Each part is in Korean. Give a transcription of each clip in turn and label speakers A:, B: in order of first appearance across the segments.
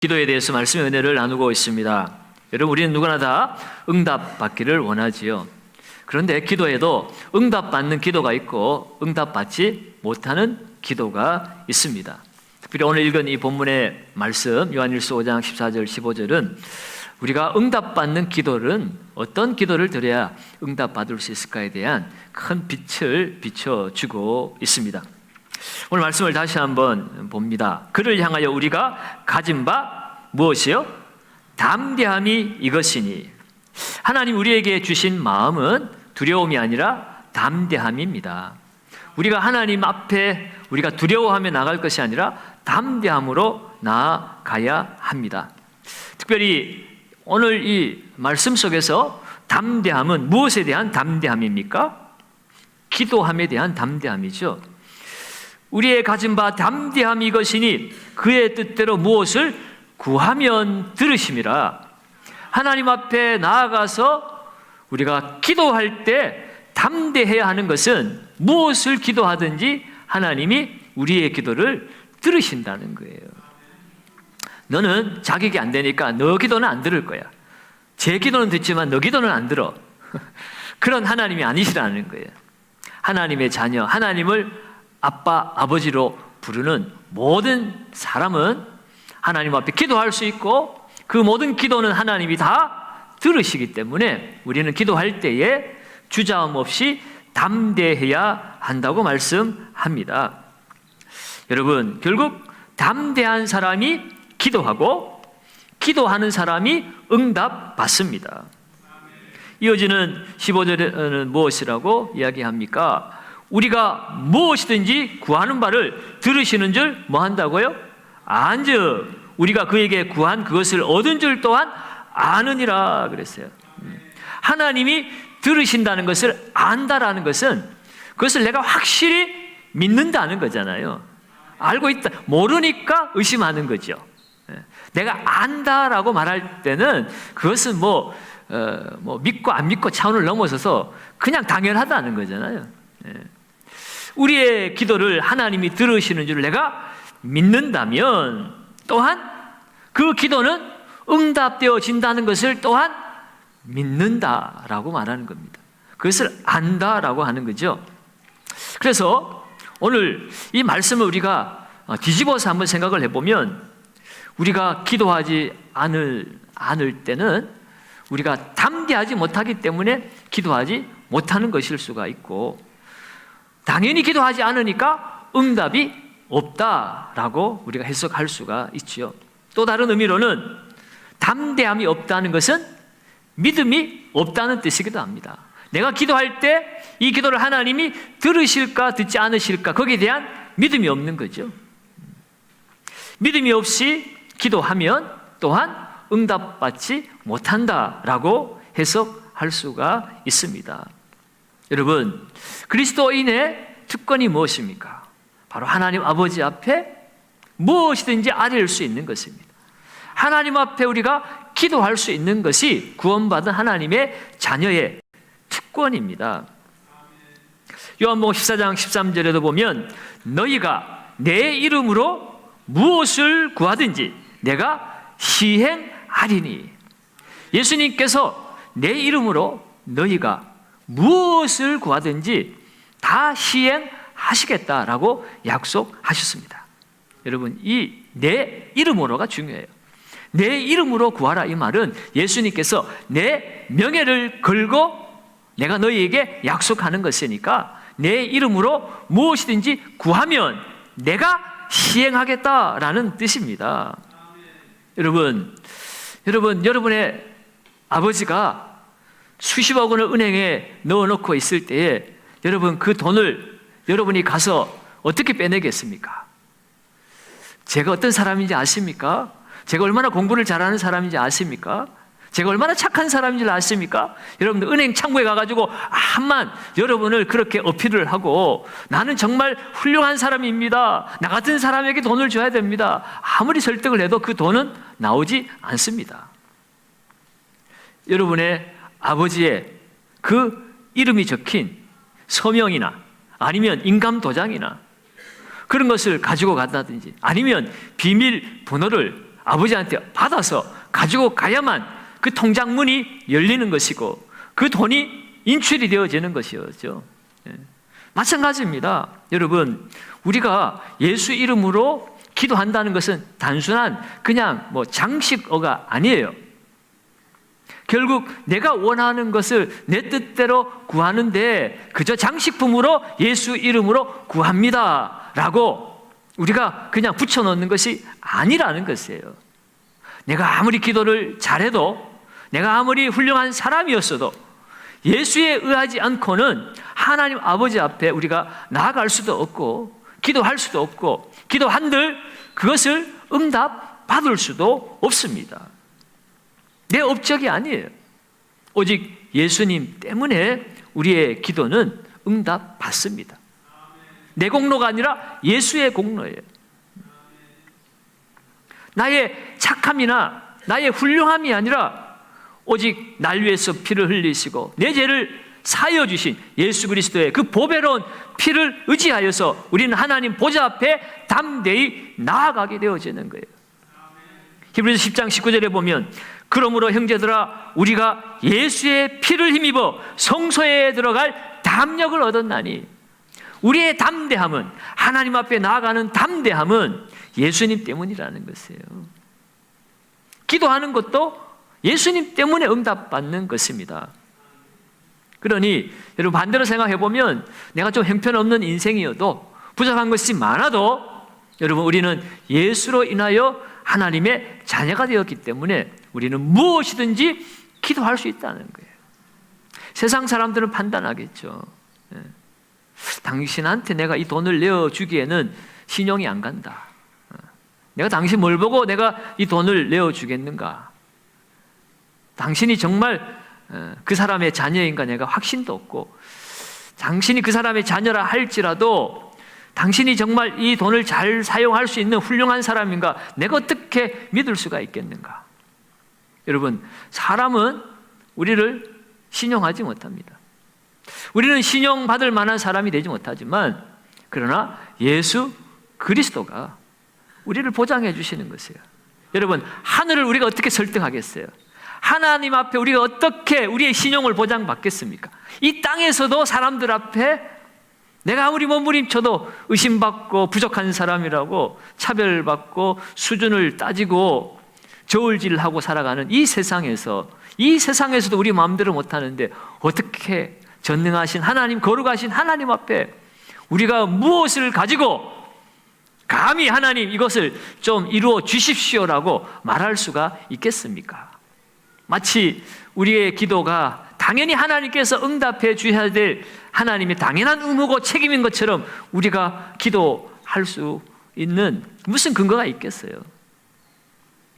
A: 기도에 대해서 말씀의 은혜를 나누고 있습니다. 여러분, 우리는 누구나 다 응답받기를 원하지요. 그런데 기도에도 응답받는 기도가 있고 응답받지 못하는 기도가 있습니다. 특별히 오늘 읽은 이 본문의 말씀 요한일서 5장 14절 15절은 우리가 응답받는 기도는 어떤 기도를 드려야 응답받을 수 있을까에 대한 큰 빛을 비춰주고 있습니다. 오늘 말씀을 다시 한번 봅니다. 그를 향하여 우리가 가진 바 무엇이요? 담대함이 이것이니. 하나님 우리에게 주신 마음은 두려움이 아니라 담대함입니다. 우리가 하나님 앞에 우리가 두려워하며 나갈 것이 아니라 담대함으로 나아가야 합니다. 특별히 오늘 이 말씀 속에서 담대함은 무엇에 대한 담대함입니까? 기도함에 대한 담대함이죠. 우리의 가진 바 담대함이 이것이니 그의 뜻대로 무엇을 구하면 들으심이라. 하나님 앞에 나아가서 우리가 기도할 때 담대해야 하는 것은 무엇을 기도하든지 하나님이 우리의 기도를 들으신다는 거예요. 너는 자격이 안 되니까 너 기도는 안 들을 거야. 제 기도는 듣지만 너 기도는 안 들어. 그런 하나님이 아니시라는 거예요. 하나님의 자녀, 하나님을 아빠, 아버지로 부르는 모든 사람은 하나님 앞에 기도할 수 있고 그 모든 기도는 하나님이 다 들으시기 때문에 우리는 기도할 때에 주저함 없이 담대해야 한다고 말씀합니다. 여러분, 결국 담대한 사람이 기도하고 기도하는 사람이 응답받습니다. 이어지는 15절에는 무엇이라고 이야기합니까? 우리가 무엇이든지 구하는 바를 들으시는 줄 뭐 한다고요? 안즉 우리가 그에게 구한 그것을 얻은 줄 또한 아느니라 그랬어요. 하나님이 들으신다는 것을 안다라는 것은 그것을 내가 확실히 믿는다는 거잖아요. 알고 있다, 모르니까 의심하는 거죠. 내가 안다라고 말할 때는 그것은 믿고 안 믿고 차원을 넘어서서 그냥 당연하다는 거잖아요. 우리의 기도를 하나님이 들으시는 줄 내가 믿는다면 또한 그 기도는 응답되어진다는 것을 또한 믿는다라고 말하는 겁니다. 그것을 안다라고 하는 거죠. 그래서 오늘 이 말씀을 우리가 뒤집어서 한번 생각을 해보면 우리가 기도하지 않을 때는 우리가 담대하지 못하기 때문에 기도하지 못하는 것일 수가 있고 당연히 기도하지 않으니까 응답이 없다라고 우리가 해석할 수가 있지요. 또 다른 의미로는 담대함이 없다는 것은 믿음이 없다는 뜻이기도 합니다. 내가 기도할 때 이 기도를 하나님이 들으실까 듣지 않으실까 거기에 대한 믿음이 없는 거죠. 믿음이 없이 기도하면 또한 응답받지 못한다라고 해석할 수가 있습니다. 여러분, 그리스도인의 특권이 무엇입니까? 바로 하나님 아버지 앞에 무엇이든지 아뢰일 수 있는 것입니다. 하나님 앞에 우리가 기도할 수 있는 것이 구원받은 하나님의 자녀의 특권입니다. 요한복음 14장 13절에도 보면 너희가 내 이름으로 무엇을 구하든지 내가 시행하리니. 예수님께서 내 이름으로 너희가 무엇을 구하든지 다 시행하시겠다라고 약속하셨습니다. 여러분, 이 내 이름으로가 중요해요. 내 이름으로 구하라 이 말은 예수님께서 내 명예를 걸고 내가 너희에게 약속하는 것이니까 내 이름으로 무엇이든지 구하면 내가 시행하겠다라는 뜻입니다. 여러분의 아버지가 수십억 원을 은행에 넣어놓고 있을 때에 여러분 그 돈을 여러분이 가서 어떻게 빼내겠습니까? 제가 어떤 사람인지 아십니까? 제가 얼마나 공부를 잘하는 사람인지 아십니까? 제가 얼마나 착한 사람인지 아십니까? 여러분들 은행 창구에 가가지고 한만 여러분을 그렇게 어필을 하고 나는 정말 훌륭한 사람입니다. 나 같은 사람에게 돈을 줘야 됩니다. 아무리 설득을 해도 그 돈은 나오지 않습니다. 여러분의 아버지의 그 이름이 적힌 서명이나 아니면 인감 도장이나 그런 것을 가지고 간다든지 아니면 비밀번호를 아버지한테 받아서 가지고 가야만 그 통장 문이 열리는 것이고 그 돈이 인출이 되어지는 것이었죠. 마찬가지입니다. 여러분, 우리가 예수 이름으로 기도한다는 것은 단순한 그냥 장식어가 아니에요. 결국 내가 원하는 것을 내 뜻대로 구하는데 그저 장식품으로 예수 이름으로 구합니다 라고 우리가 그냥 붙여놓는 것이 아니라는 것이에요. 내가 아무리 기도를 잘해도, 내가 아무리 훌륭한 사람이었어도 예수에 의하지 않고는 하나님 아버지 앞에 우리가 나아갈 수도 없고 기도할 수도 없고 기도한들 그것을 응답받을 수도 없습니다. 내 업적이 아니에요. 오직 예수님 때문에 우리의 기도는 응답받습니다. 내 공로가 아니라 예수의 공로예요. 나의 착함이나 나의 훌륭함이 아니라 오직 날 위해서 피를 흘리시고 내 죄를 사하여 주신 예수 그리스도의 그 보배로운 피를 의지하여서 우리는 하나님 보좌 앞에 담대히 나아가게 되어지는 거예요. 히브리서 10장 19절에 보면 그러므로 형제들아 우리가 예수의 피를 힘입어 성소에 들어갈 담력을 얻었나니, 우리의 담대함은, 하나님 앞에 나아가는 담대함은 예수님 때문이라는 것이에요. 기도하는 것도 예수님 때문에 응답받는 것입니다. 그러니 여러분 반대로 생각해 보면 내가 좀 형편없는 인생이어도 부족한 것이 많아도 여러분 우리는 예수로 인하여 하나님의 자녀가 되었기 때문에 우리는 무엇이든지 기도할 수 있다는 거예요. 세상 사람들은 판단하겠죠. 당신한테 내가 이 돈을 내어주기에는 신용이 안 간다. 내가 당신 뭘 보고 내가 이 돈을 내어주겠는가? 당신이 정말 그 사람의 자녀인가 내가 확신도 없고, 당신이 그 사람의 자녀라 할지라도 당신이 정말 이 돈을 잘 사용할 수 있는 훌륭한 사람인가 내가 어떻게 믿을 수가 있겠는가? 여러분, 사람은 우리를 신용하지 못합니다. 우리는 신용받을 만한 사람이 되지 못하지만 그러나 예수 그리스도가 우리를 보장해 주시는 것이에요. 여러분, 하늘을 우리가 어떻게 설득하겠어요? 하나님 앞에 우리가 어떻게 우리의 신용을 보장받겠습니까? 이 땅에서도 사람들 앞에 내가 아무리 몸부림쳐도 의심받고 부족한 사람이라고 차별받고 수준을 따지고 저울질하고 살아가는 이 세상에서도 우리 마음대로 못하는데 어떻게 전능하신 하나님, 거룩하신 하나님 앞에 우리가 무엇을 가지고 감히 하나님 이것을 좀 이루어 주십시오라고 말할 수가 있겠습니까? 마치 우리의 기도가 당연히 하나님께서 응답해 주셔야 될 하나님의 당연한 의무고 책임인 것처럼 우리가 기도할 수 있는 무슨 근거가 있겠어요?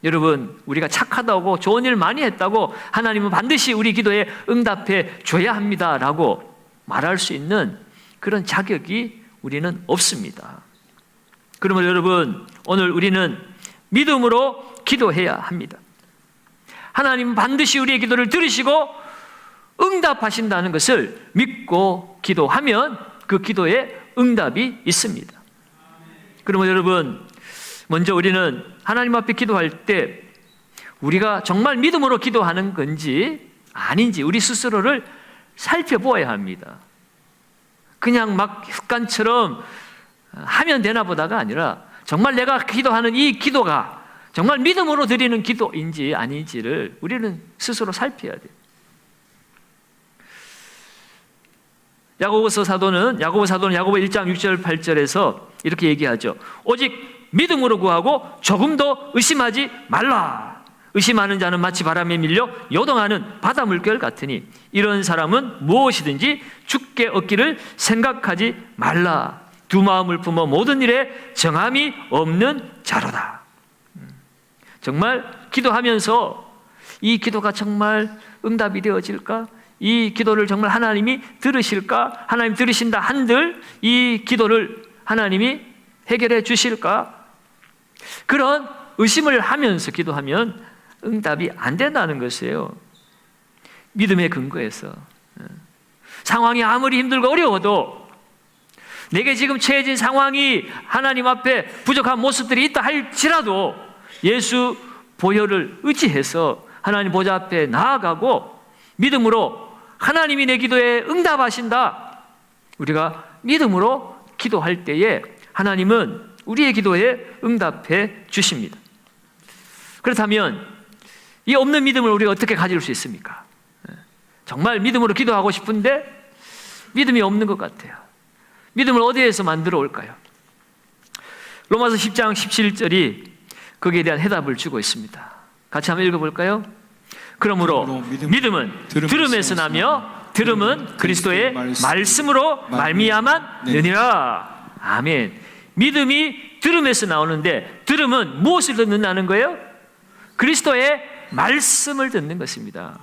A: 여러분, 우리가 착하다고 좋은 일 많이 했다고 하나님은 반드시 우리 기도에 응답해 줘야 합니다라고 말할 수 있는 그런 자격이 우리는 없습니다. 그러면 여러분, 오늘 우리는 믿음으로 기도해야 합니다. 하나님은 반드시 우리의 기도를 들으시고 응답하신다는 것을 믿고 기도하면 그 기도에 응답이 있습니다. 그러면 여러분, 먼저 우리는 하나님 앞에 기도할 때 우리가 정말 믿음으로 기도하는 건지 아닌지 우리 스스로를 살펴보아야 합니다. 그냥 막 습관처럼 하면 되나 보다가 아니라 정말 내가 기도하는 이 기도가 정말 믿음으로 드리는 기도인지 아닌지를 우리는 스스로 살펴야 돼요. 야고보 사도는 야고보 1장 6절 8절에서 이렇게 얘기하죠. 오직 믿음으로 구하고 조금도 의심하지 말라. 의심하는 자는 마치 바람에 밀려 요동하는 바다 물결 같으니 이런 사람은 무엇이든지 주께 얻기를 생각하지 말라. 두 마음을 품어 모든 일에 정함이 없는 자로다. 정말 기도하면서 이 기도가 정말 응답이 되어질까? 이 기도를 정말 하나님이 들으실까? 하나님 들으신다 한들 이 기도를 하나님이 해결해 주실까? 그런 의심을 하면서 기도하면 응답이 안 된다는 것이에요. 믿음의 근거에서. 상황이 아무리 힘들고 어려워도 내게 지금 처해진 상황이 하나님 앞에 부족한 모습들이 있다 할지라도 예수 보혈을 의지해서 하나님 보좌 앞에 나아가고 믿음으로 하나님이 내 기도에 응답하신다. 우리가 믿음으로 기도할 때에 하나님은 우리의 기도에 응답해 주십니다. 그렇다면 이 없는 믿음을 우리가 어떻게 가질 수 있습니까? 정말 믿음으로 기도하고 싶은데 믿음이 없는 것 같아요. 믿음을 어디에서 만들어 올까요? 로마서 10장 17절이 거기에 대한 해답을 주고 있습니다. 같이 한번 읽어볼까요? 그러므로 믿음은 들음에서 나며 들음은 그리스도의 말씀으로 말미암아 느니라. 아멘. 믿음이 들음에서 나오는데 들음은 무엇을 듣는다는 거예요? 그리스도의 말씀을 듣는 것입니다.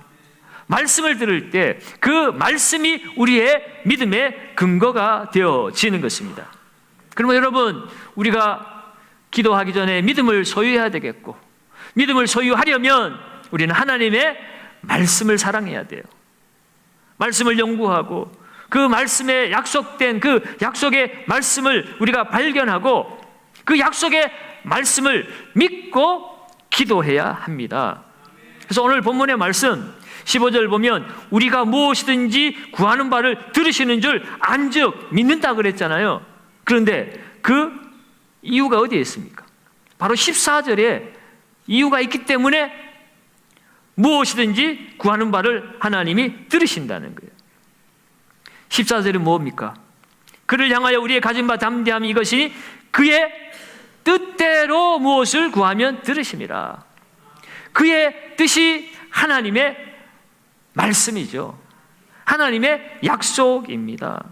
A: 말씀을 들을 때 그 말씀이 우리의 믿음의 근거가 되어지는 것입니다. 그러면 여러분, 우리가 기도하기 전에 믿음을 소유해야 되겠고, 믿음을 소유하려면 우리는 하나님의 말씀을 사랑해야 돼요. 말씀을 연구하고 그 말씀에 약속된 그 약속의 말씀을 우리가 발견하고 그 약속의 말씀을 믿고 기도해야 합니다. 그래서 오늘 본문의 말씀 15절 보면 우리가 무엇이든지 구하는 바를 들으시는 줄 안즉 믿는다 그랬잖아요. 그런데 그 이유가 어디에 있습니까? 바로 14절에 이유가 있기 때문에 무엇이든지 구하는 바를 하나님이 들으신다는 거예요. 14절은 뭡니까? 그를 향하여 우리의 가진 바 담대함이 이것이니 그의 뜻대로 무엇을 구하면 들으심이라. 그의 뜻이 하나님의 말씀이죠. 하나님의 약속입니다.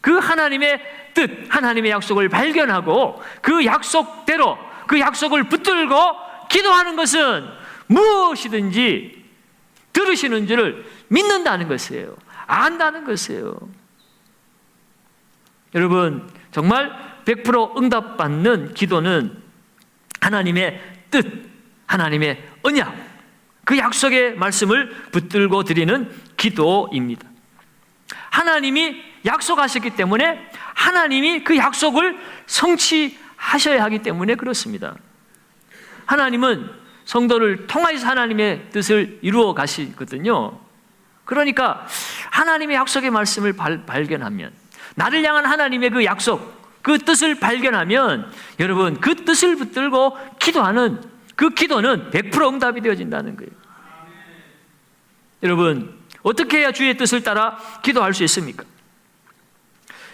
A: 그 하나님의 뜻, 하나님의 약속을 발견하고 그 약속대로 그 약속을 붙들고 기도하는 것은 무엇이든지 들으시는 줄을 믿는다는 것이에요. 안다는 것이에요. 여러분, 정말 100% 응답받는 기도는 하나님의 뜻, 하나님의 언약, 그 약속의 말씀을 붙들고 드리는 기도입니다. 하나님이 약속하셨기 때문에 하나님이 그 약속을 성취하셔야 하기 때문에 그렇습니다. 하나님은 성도를 통하여서 하나님의 뜻을 이루어 가시거든요. 그러니까 하나님의 약속의 말씀을 발견하면, 나를 향한 하나님의 그 약속, 그 뜻을 발견하면 여러분, 그 뜻을 붙들고 기도하는 그 기도는 100% 응답이 되어진다는 거예요. 여러분, 어떻게 해야 주의 뜻을 따라 기도할 수 있습니까?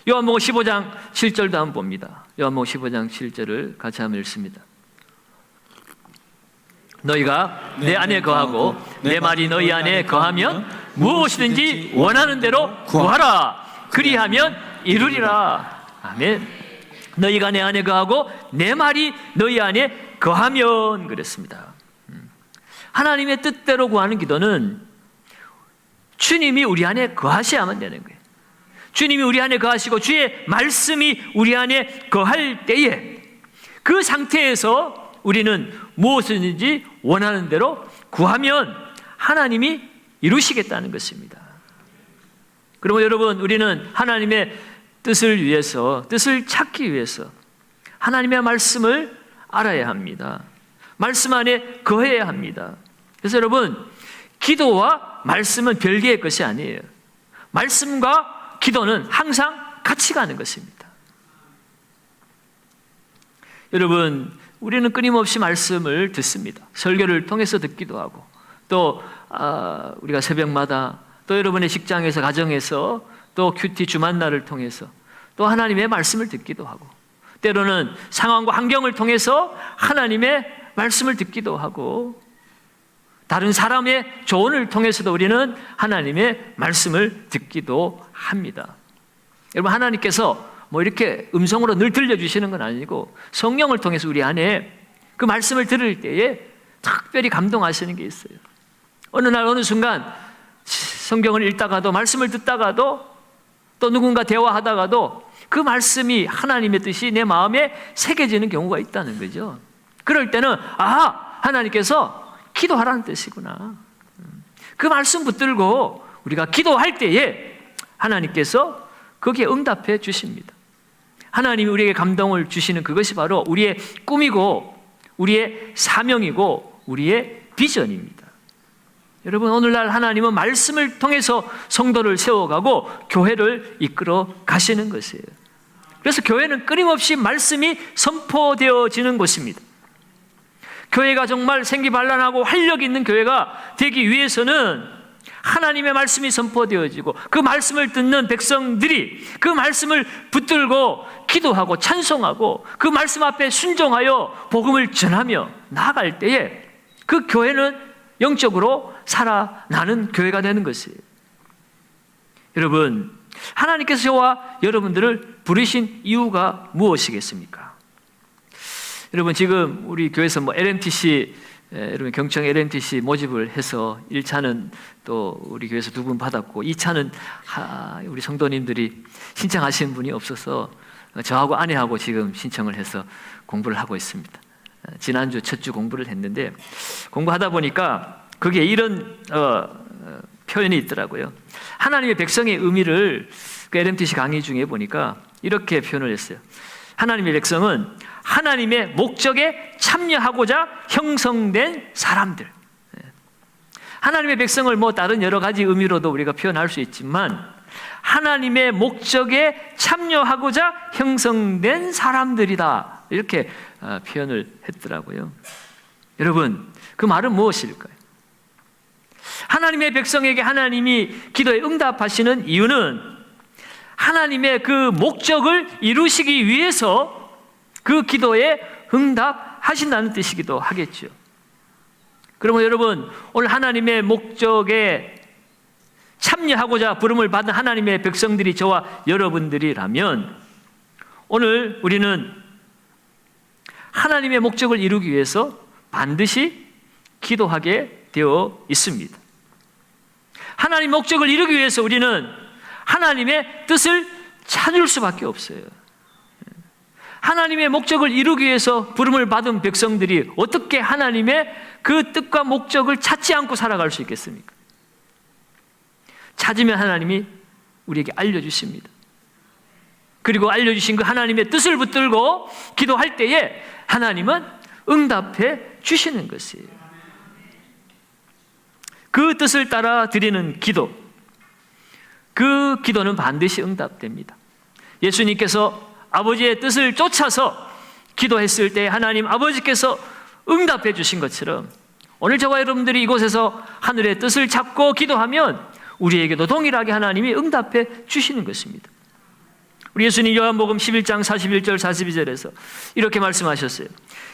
A: 요한복음 15장 7절도 한번 봅니다. 요한복음 15장 7절을 같이 한번 읽습니다. 너희가 내 안에 거하고 내 말이 너희 안에 거하면 무엇이든지 원하는 대로 구하라. 그리하면 이루리라. 아멘. 너희가 내 안에 거하고 내 말이 너희 안에 거하면 그랬습니다. 하나님의 뜻대로 구하는 기도는 주님이 우리 안에 거하셔야만 되는 거예요. 주님이 우리 안에 거하시고 주의 말씀이 우리 안에 거할 때에 그 상태에서 우리는 무엇이든지 원하는 대로 구하면 하나님이 이루시겠다는 것입니다. 그러면 여러분, 우리는 하나님의 뜻을 위해서, 뜻을 찾기 위해서 하나님의 말씀을 알아야 합니다. 말씀 안에 거해야 합니다. 그래서 여러분, 기도와 말씀은 별개의 것이 아니에요. 말씀과 기도는 항상 같이 가는 것입니다. 여러분, 우리는 끊임없이 말씀을 듣습니다. 설교를 통해서 듣기도 하고, 또 우리가 새벽마다, 또 여러분의 직장에서, 가정에서, 또 큐티 주만날을 통해서 또 하나님의 말씀을 듣기도 하고, 때로는 상황과 환경을 통해서 하나님의 말씀을 듣기도 하고, 다른 사람의 조언을 통해서도 우리는 하나님의 말씀을 듣기도 합니다. 여러분, 하나님께서 뭐 이렇게 음성으로 늘 들려주시는 건 아니고 성령을 통해서 우리 안에 그 말씀을 들을 때에 특별히 감동하시는 게 있어요. 어느 날 어느 순간 성경을 읽다가도, 말씀을 듣다가도, 또 누군가 대화하다가도 그 말씀이 하나님의 뜻이 내 마음에 새겨지는 경우가 있다는 거죠. 그럴 때는 하나님께서 기도하라는 뜻이구나. 그 말씀 붙들고 우리가 기도할 때에 하나님께서 거기에 응답해 주십니다. 하나님이 우리에게 감동을 주시는 그것이 바로 우리의 꿈이고 우리의 사명이고 우리의 비전입니다. 여러분, 오늘날 하나님은 말씀을 통해서 성도를 세워가고 교회를 이끌어 가시는 것이에요. 그래서 교회는 끊임없이 말씀이 선포되어지는 곳입니다. 교회가 정말 생기발랄하고 활력 있는 교회가 되기 위해서는 하나님의 말씀이 선포되어지고 그 말씀을 듣는 백성들이 그 말씀을 붙들고 기도하고 찬송하고 그 말씀 앞에 순종하여 복음을 전하며 나아갈 때에 그 교회는 영적으로 살아나는 교회가 되는 것이에요. 여러분, 하나님께서 저와 여러분들을 부르신 이유가 무엇이겠습니까? 여러분, 지금 우리 교회에서 LMTC, 여러분 경청 LMTC 모집을 해서 1차는 또 우리 교회에서 2분 받았고 2차는 우리 성도님들이 신청하신 분이 없어서 저하고 아내하고 지금 신청을 해서 공부를 하고 있습니다. 지난주 첫 주 공부를 했는데 공부하다 보니까 거기에 이런 표현이 있더라고요. 하나님의 백성의 의미를 그 LMTC 강의 중에 보니까 이렇게 표현을 했어요. 하나님의 백성은 하나님의 목적에 참여하고자 형성된 사람들. 하나님의 백성을 다른 여러 가지 의미로도 우리가 표현할 수 있지만 하나님의 목적에 참여하고자 형성된 사람들이다. 이렇게 표현을 했더라고요. 여러분, 그 말은 무엇일까요? 하나님의 백성에게 하나님이 기도에 응답하시는 이유는 하나님의 그 목적을 이루시기 위해서 그 기도에 응답하신다는 뜻이기도 하겠죠. 그러면 여러분, 오늘 하나님의 목적에 참여하고자 부름을 받은 하나님의 백성들이 저와 여러분들이라면 오늘 우리는 하나님의 목적을 이루기 위해서 반드시 기도하게 되어 있습니다. 하나님의 목적을 이루기 위해서 우리는 하나님의 뜻을 찾을 수밖에 없어요. 하나님의 목적을 이루기 위해서 부름을 받은 백성들이 어떻게 하나님의 그 뜻과 목적을 찾지 않고 살아갈 수 있겠습니까? 찾으면 하나님이 우리에게 알려주십니다. 그리고 알려주신 그 하나님의 뜻을 붙들고 기도할 때에 하나님은 응답해 주시는 것이에요. 그 뜻을 따라 드리는 기도, 그 기도는 반드시 응답됩니다. 예수님께서 아버지의 뜻을 쫓아서 기도했을 때 하나님 아버지께서 응답해 주신 것처럼 오늘 저와 여러분들이 이곳에서 하늘의 뜻을 잡고 기도하면 우리에게도 동일하게 하나님이 응답해 주시는 것입니다. 우리 예수님 요한복음 11장 41절 42절에서 이렇게 말씀하셨어요.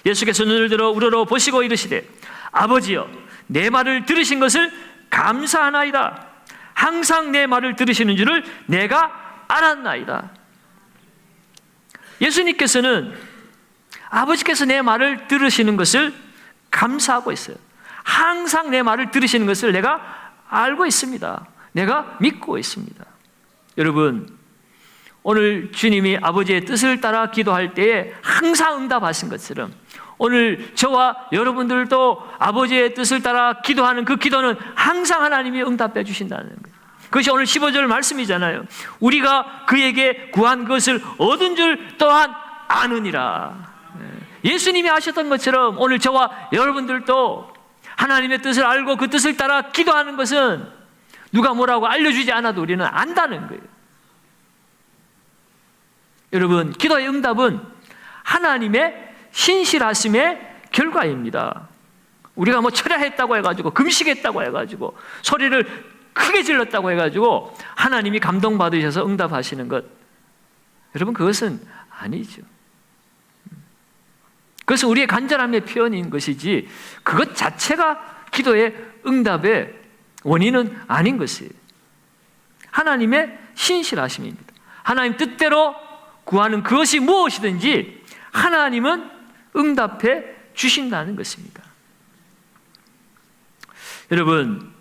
A: 예수께서 눈을 들어 우러러 보시고 이르시되 아버지여 내 말을 들으신 것을 감사하나이다. 항상 내 말을 들으시는 줄을 내가 알았나이다. 예수님께서는 아버지께서 내 말을 들으시는 것을 감사하고 있어요. 항상 내 말을 들으시는 것을 내가 알고 있습니다. 내가 믿고 있습니다. 여러분, 오늘 주님이 아버지의 뜻을 따라 기도할 때에 항상 응답하신 것처럼 오늘 저와 여러분들도 아버지의 뜻을 따라 기도하는 그 기도는 항상 하나님이 응답해 주신다는 거예요. 그것이 오늘 15절 말씀이잖아요. 우리가 그에게 구한 것을 얻은 줄 또한 아느니라. 예수님이 하셨던 것처럼 오늘 저와 여러분들도 하나님의 뜻을 알고 그 뜻을 따라 기도하는 것은 누가 뭐라고 알려주지 않아도 우리는 안다는 거예요. 여러분, 기도의 응답은 하나님의 신실하심의 결과입니다. 우리가 철야했다고 해가지고 금식했다고 해가지고 소리를 크게 질렀다고 해가지고 하나님이 감동받으셔서 응답하시는 것, 여러분, 그것은 아니죠. 그것은 우리의 간절함의 표현인 것이지 그것 자체가 기도의 응답의 원인은 아닌 것이에요. 하나님의 신실하심입니다. 하나님 뜻대로 구하는 그것이 무엇이든지 하나님은 응답해 주신다는 것입니다. 여러분,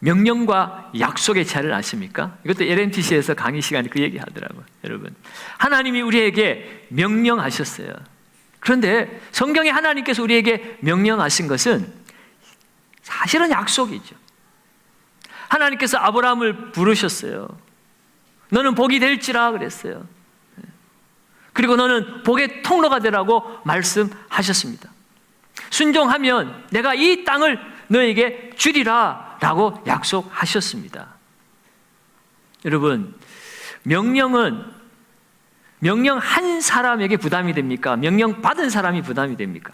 A: 명령과 약속의 차이를 아십니까? 이것도 LMTC에서 강의 시간에 그 얘기 하더라고요. 여러분, 하나님이 우리에게 명령하셨어요. 그런데 성경에 하나님께서 우리에게 명령하신 것은 사실은 약속이죠. 하나님께서 아브라함을 부르셨어요. 너는 복이 될지라 그랬어요. 그리고 너는 복의 통로가 되라고 말씀하셨습니다. 순종하면 내가 이 땅을 너에게 주리라 라고 약속하셨습니다. 여러분, 명령 한 사람에게 부담이 됩니까? 명령 받은 사람이 부담이 됩니까?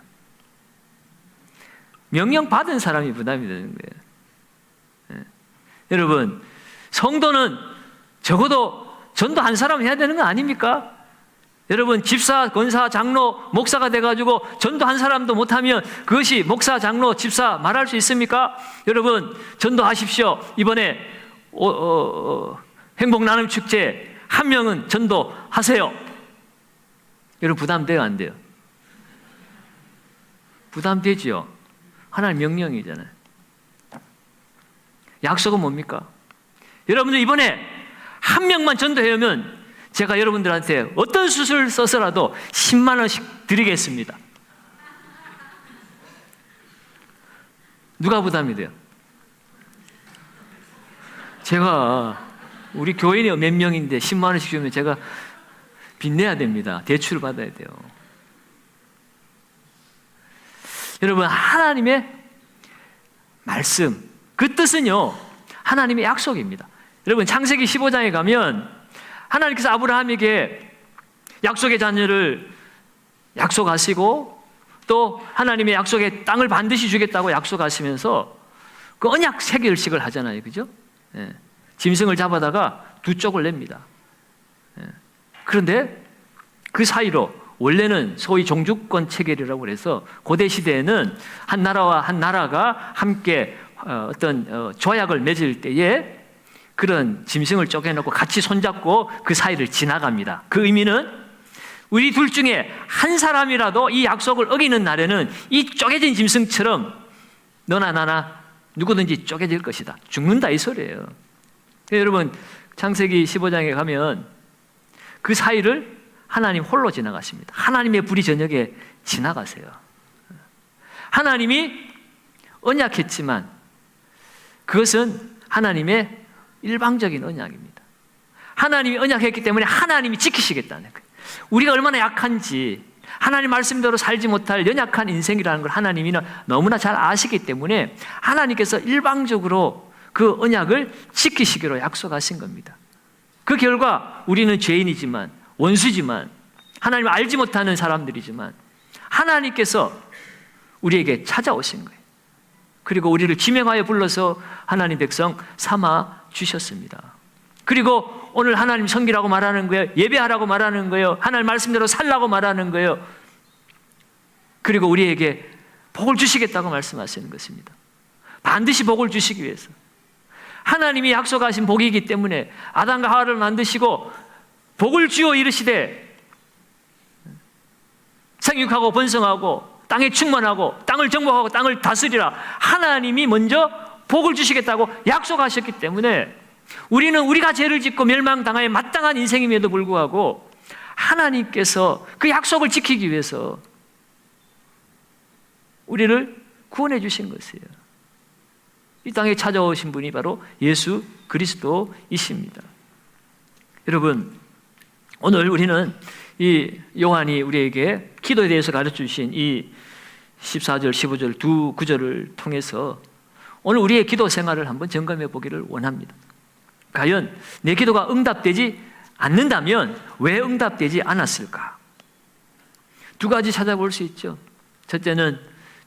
A: 명령 받은 사람이 부담이 되는 거예요. 여러분, 성도는 적어도 전도 한 사람 해야 되는 거 아닙니까? 여러분, 집사, 권사, 장로, 목사가 돼가지고 전도 한 사람도 못하면 그것이 목사, 장로, 집사 말할 수 있습니까? 여러분, 전도하십시오. 이번에 행복 나눔 축제 한 명은 전도하세요. 여러분, 부담돼요, 안 돼요? 부담되지요. 하나님 명령이잖아요. 약속은 뭡니까? 여러분들 이번에 한 명만 전도해오면 제가 여러분들한테 어떤 수술 써서라도 10만 원씩 드리겠습니다. 누가 부담이 돼요? 제가 우리 교인이 몇 명인데 10만 원씩 주면 제가 빚내야 됩니다. 대출을 받아야 돼요. 여러분, 하나님의 말씀, 그 뜻은요, 하나님의 약속입니다. 여러분, 창세기 15장에 가면 하나님께서 아브라함에게 약속의 자녀를 약속하시고 또 하나님의 약속의 땅을 반드시 주겠다고 약속하시면서 그 언약 세결식을 하잖아요. 그죠? 예. 짐승을 잡아다가 두 쪽을 냅니다. 예. 그런데 그 사이로 원래는 소위 종주권 체결이라고 해서 고대 시대에는 한 나라와 한 나라가 함께 어떤 조약을 맺을 때에 그런 짐승을 쪼개놓고 같이 손잡고 그 사이를 지나갑니다. 그 의미는 우리 둘 중에 한 사람이라도 이 약속을 어기는 날에는 이 쪼개진 짐승처럼 너나 나나 누구든지 쪼개질 것이다. 죽는다 이 소리예요. 여러분, 창세기 15장에 가면 그 사이를 하나님 홀로 지나가십니다. 하나님의 불이 저녁에 지나가세요. 하나님이 언약했지만 그것은 하나님의 일방적인 언약입니다. 하나님이 언약했기 때문에 하나님이 지키시겠다는 거예요. 우리가 얼마나 약한지 하나님 말씀대로 살지 못할 연약한 인생이라는 걸 하나님이 너무나 잘 아시기 때문에 하나님께서 일방적으로 그 언약을 지키시기로 약속하신 겁니다. 그 결과 우리는 죄인이지만 원수지만 하나님을 알지 못하는 사람들이지만 하나님께서 우리에게 찾아오신 거예요. 그리고 우리를 지명하여 불러서 하나님 백성 삼아 주셨습니다. 그리고 오늘 하나님 섬기라고 말하는 거예요. 예배하라고 말하는 거예요. 하나님 말씀대로 살라고 말하는 거예요. 그리고 우리에게 복을 주시겠다고 말씀하시는 것입니다. 반드시 복을 주시기 위해서. 하나님이 약속하신 복이기 때문에 아담과 하와를 만드시고 복을 주어 이르시되 생육하고 번성하고 땅에 충만하고 땅을 정복하고 땅을 다스리라. 하나님이 먼저 복을 주시겠다고 약속하셨기 때문에 우리는 우리가 죄를 짓고 멸망당하여 마땅한 인생임에도 불구하고 하나님께서 그 약속을 지키기 위해서 우리를 구원해 주신 것이에요. 이 땅에 찾아오신 분이 바로 예수 그리스도이십니다. 여러분, 오늘 우리는 이 요한이 우리에게 기도에 대해서 가르쳐 주신 이 14절, 15절 두 구절을 통해서 오늘 우리의 기도 생활을 한번 점검해 보기를 원합니다. 과연 내 기도가 응답되지 않는다면 왜 응답되지 않았을까? 두 가지 찾아볼 수 있죠. 첫째는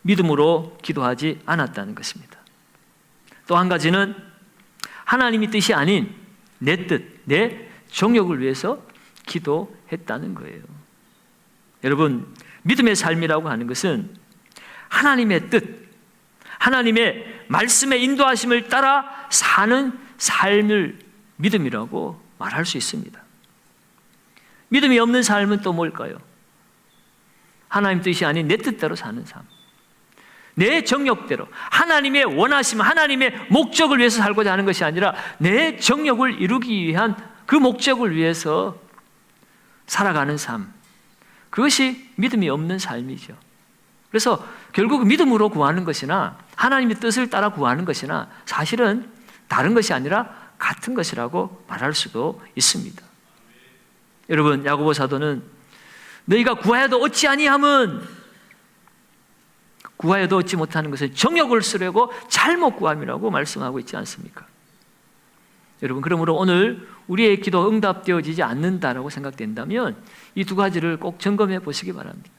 A: 믿음으로 기도하지 않았다는 것입니다. 또 한 가지는 하나님의 뜻이 아닌 내 뜻, 내 정욕을 위해서 기도했다는 거예요. 여러분, 믿음의 삶이라고 하는 것은 하나님의 뜻, 하나님의 말씀의 인도하심을 따라 사는 삶을 믿음이라고 말할 수 있습니다. 믿음이 없는 삶은 또 뭘까요? 하나님 뜻이 아닌 내 뜻대로 사는 삶, 내 정욕대로 하나님의 원하심, 하나님의 목적을 위해서 살고자 하는 것이 아니라 내 정욕을 이루기 위한 그 목적을 위해서 살아가는 삶, 그것이 믿음이 없는 삶이죠. 그래서 결국 믿음으로 구하는 것이나 하나님의 뜻을 따라 구하는 것이나 사실은 다른 것이 아니라 같은 것이라고 말할 수도 있습니다. 여러분, 야고보 사도는 너희가 구하여도 얻지 아니함은, 구하여도 얻지 못하는 것은 정욕을 쓰려고 잘못 구함이라고 말씀하고 있지 않습니까? 여러분, 그러므로 오늘 우리의 기도 응답되어지지 않는다라고 생각된다면 이 두 가지를 꼭 점검해 보시기 바랍니다.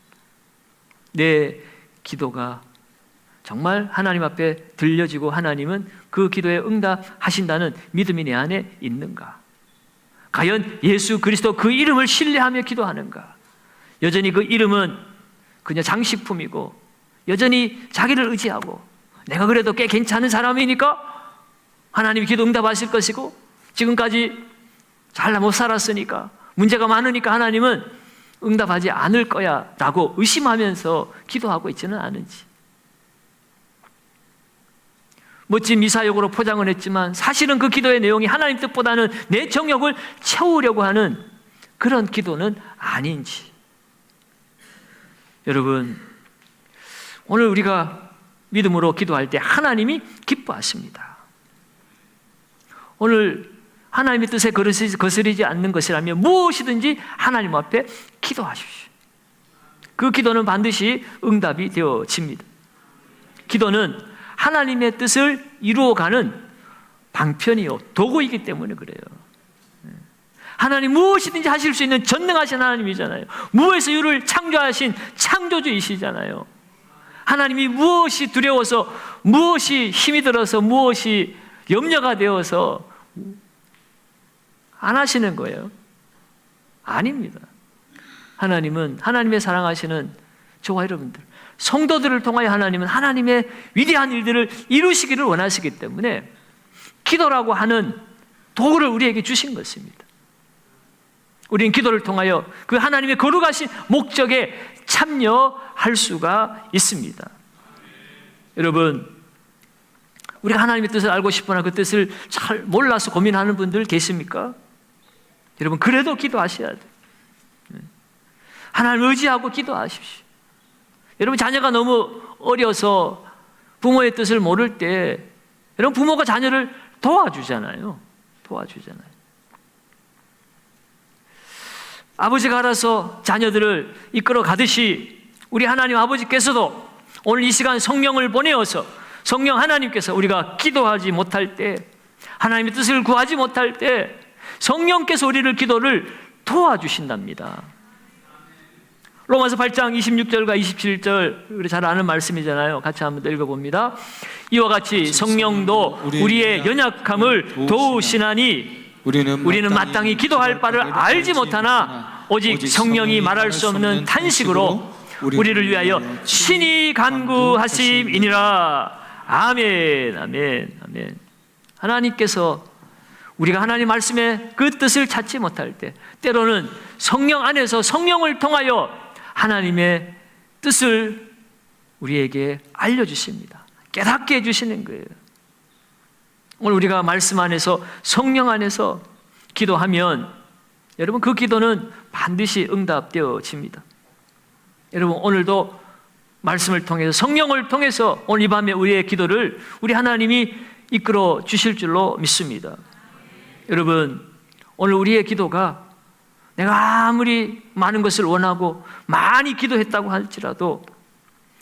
A: 내 기도가 정말 하나님 앞에 들려지고 하나님은 그 기도에 응답하신다는 믿음이 내 안에 있는가? 과연 예수 그리스도 그 이름을 신뢰하며 기도하는가? 여전히 그 이름은 그냥 장식품이고 여전히 자기를 의지하고 내가 그래도 꽤 괜찮은 사람이니까 하나님이 기도 응답하실 것이고 지금까지 잘 못 살았으니까 문제가 많으니까 하나님은 응답하지 않을 거야 라고 의심하면서 기도하고 있지는 않은지, 멋진 미사역으로 포장을 했지만 사실은 그 기도의 내용이 하나님 뜻보다는 내 정욕을 채우려고 하는 그런 기도는 아닌지. 여러분, 오늘 우리가 믿음으로 기도할 때 하나님이 기뻐하십니다. 오늘 하나님의 뜻에 거스르지 않는 것이라면 무엇이든지 하나님 앞에 기도하십시오. 그 기도는 반드시 응답이 되어집니다. 기도는 하나님의 뜻을 이루어가는 방편이요 도구이기 때문에 그래요. 하나님 무엇이든지 하실 수 있는 전능하신 하나님이잖아요. 무에서 유를 창조하신 창조주이시잖아요. 하나님이 무엇이 두려워서, 무엇이 힘이 들어서, 무엇이 염려가 되어서 안 하시는 거예요? 아닙니다. 하나님은 하나님의 사랑하시는 저와 여러분들, 성도들을 통하여 하나님은 하나님의 위대한 일들을 이루시기를 원하시기 때문에 기도라고 하는 도구를 우리에게 주신 것입니다. 우리는 기도를 통하여 그 하나님의 거룩하신 목적에 참여할 수가 있습니다. 여러분, 우리가 하나님의 뜻을 알고 싶으나 그 뜻을 잘 몰라서 고민하는 분들 계십니까? 여러분, 그래도 기도하셔야 돼요. 하나님을 의지하고 기도하십시오. 여러분, 자녀가 너무 어려서 부모의 뜻을 모를 때 여러분, 부모가 자녀를 도와주잖아요. 아버지가 알아서 자녀들을 이끌어 가듯이 우리 하나님 아버지께서도 오늘 이 시간 성령을 보내어서 성령 하나님께서 우리가 기도하지 못할 때, 하나님의 뜻을 구하지 못할 때 성령께서 우리를 기도를 도와주신답니다. 로마서 8장 26절과 27절 우리 잘 아는 말씀이잖아요. 같이 한번 읽어봅니다. 이와 같이 성령도 우리의 연약함을 도우시나니 우리는 마땅히 기도할 바를 알지 못하나 오직 성령이 말할 수 없는 탄식으로 우리를 위하여 친히 간구하심이니라. 아멘, 아멘, 아멘. 하나님께서 우리가 하나님 말씀의 그 뜻을 찾지 못할 때 때로는 성령 안에서 성령을 통하여 하나님의 뜻을 우리에게 알려주십니다. 깨닫게 해주시는 거예요. 오늘 우리가 말씀 안에서 성령 안에서 기도하면 여러분 그 기도는 반드시 응답되어집니다. 여러분 오늘도 말씀을 통해서 성령을 통해서 오늘 이 밤에 우리의 기도를 우리 하나님이 이끌어 주실 줄로 믿습니다. 여러분 오늘 우리의 기도가 내가 아무리 많은 것을 원하고 많이 기도했다고 할지라도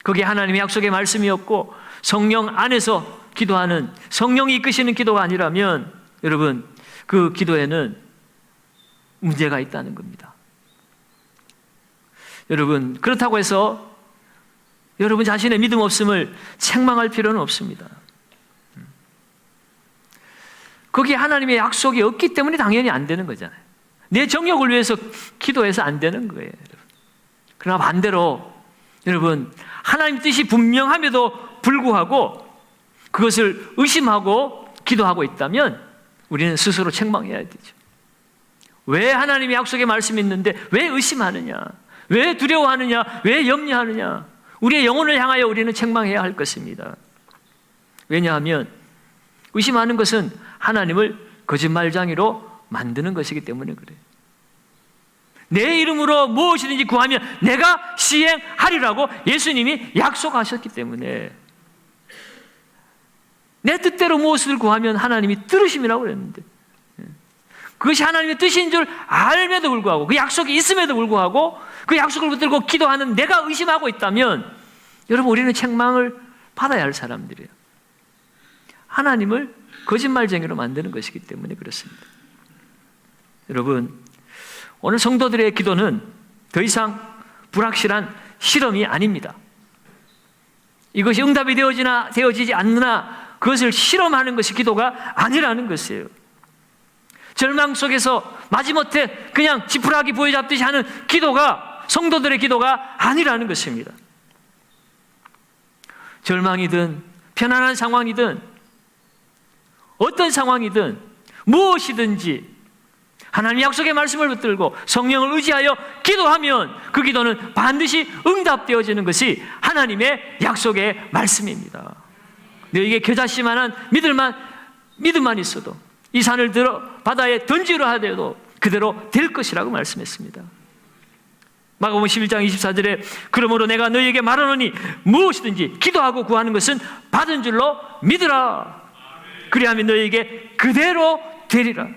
A: 그게 하나님의 약속의 말씀이었고 성령 안에서 기도하는 성령이 이끄시는 기도가 아니라면 여러분 그 기도에는 문제가 있다는 겁니다. 여러분 그렇다고 해서 여러분 자신의 믿음 없음을 책망할 필요는 없습니다. 거기에 하나님의 약속이 없기 때문에 당연히 안 되는 거잖아요. 내 정욕을 위해서 기도해서 안 되는 거예요. 그러나 반대로 여러분 하나님 뜻이 분명함에도 불구하고 그것을 의심하고 기도하고 있다면 우리는 스스로 책망해야 되죠. 왜 하나님의 약속의 말씀이 있는데 왜 의심하느냐? 왜 두려워하느냐? 왜 염려하느냐? 우리의 영혼을 향하여 우리는 책망해야 할 것입니다. 왜냐하면 의심하는 것은 하나님을 거짓말장이로 만드는 것이기 때문에 그래요. 내 이름으로 무엇이든지 구하면 내가 시행하리라고 예수님이 약속하셨기 때문에 내 뜻대로 무엇을 구하면 하나님이 들으심이라고 그랬는데 그것이 하나님의 뜻인 줄 알면도 불구하고, 그 약속이 있음에도 불구하고 그 약속을 붙들고 기도하는 내가 의심하고 있다면, 여러분, 우리는 책망을 받아야 할 사람들이에요. 하나님을 거짓말쟁이로 만드는 것이기 때문에 그렇습니다. 여러분, 오늘 성도들의 기도는 더 이상 불확실한 실험이 아닙니다. 이것이 응답이 되어지지 않느냐, 그것을 실험하는 것이 기도가 아니라는 것이에요. 절망 속에서 마지못해 그냥 지푸라기 부여잡듯이 하는 기도가 성도들의 기도가 아니라는 것입니다. 절망이든 편안한 상황이든 어떤 상황이든 무엇이든지 하나님의 약속의 말씀을 붙들고 성령을 의지하여 기도하면 그 기도는 반드시 응답되어지는 것이 하나님의 약속의 말씀입니다. 너에게 겨자씨만한 믿음만 있어도 이 산을 들어 바다에 던지려 하더라도 그대로 될 것이라고 말씀했습니다. 마가복음 11장 24절에 그러므로 내가 너희에게 말하노니 무엇이든지 기도하고 구하는 것은 받은 줄로 믿으라. 그리하면 너희에게 그대로 되리라.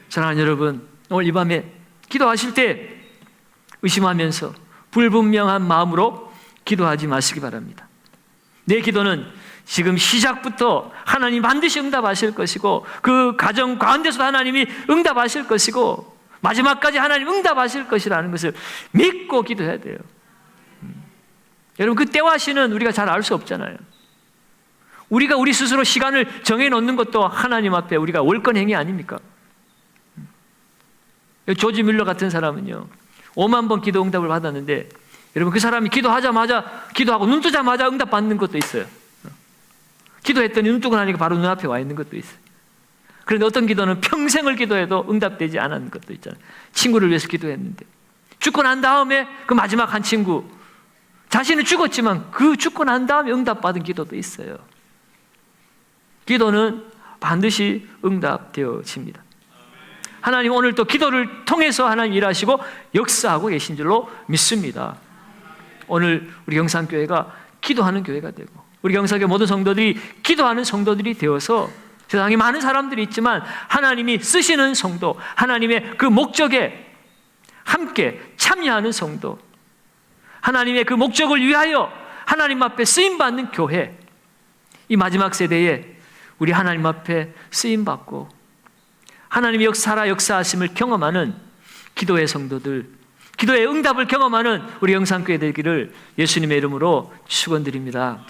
A: 사랑하는 여러분, 오늘 이 밤에 기도하실 때 의심하면서 불분명한 마음으로 기도하지 마시기 바랍니다. 내 기도는 지금 시작부터 하나님 반드시 응답하실 것이고, 그 가정 가운데서도 하나님이 응답하실 것이고, 마지막까지 하나님 응답하실 것이라는 것을 믿고 기도해야 돼요. 여러분, 그 때와 시는 우리가 잘 알 수 없잖아요. 우리가 우리 스스로 시간을 정해놓는 것도 하나님 앞에 우리가 월권행위 아닙니까? 조지 뮬러 같은 사람은요, 5만 번 기도 응답을 받았는데, 여러분, 그 사람이 기도하고 눈 뜨자마자 응답 받는 것도 있어요. 기도했더니 눈 뜨고 나니까 바로 눈앞에 와 있는 것도 있어요. 그런데 어떤 기도는 평생을 기도해도 응답되지 않은 것도 있잖아요. 친구를 위해서 기도했는데 죽고 난 다음에 그 마지막 한 친구, 자신은 죽었지만 그 죽고 난 다음에 응답받은 기도도 있어요. 기도는 반드시 응답되어집니다. 하나님 오늘 또 기도를 통해서 하나님 일하시고 역사하고 계신 줄로 믿습니다. 오늘 우리 경산교회가 기도하는 교회가 되고, 우리 경산교회 모든 성도들이 기도하는 성도들이 되어서 세상에 많은 사람들이 있지만 하나님이 쓰시는 성도, 하나님의 그 목적에 함께 참여하는 성도, 하나님의 그 목적을 위하여 하나님 앞에 쓰임받는 교회, 이 마지막 세대에 우리 하나님 앞에 쓰임받고 하나님의 역사하심을 경험하는 기도의 성도들, 기도의 응답을 경험하는 우리 영산교회 되기를 예수님의 이름으로 축원드립니다.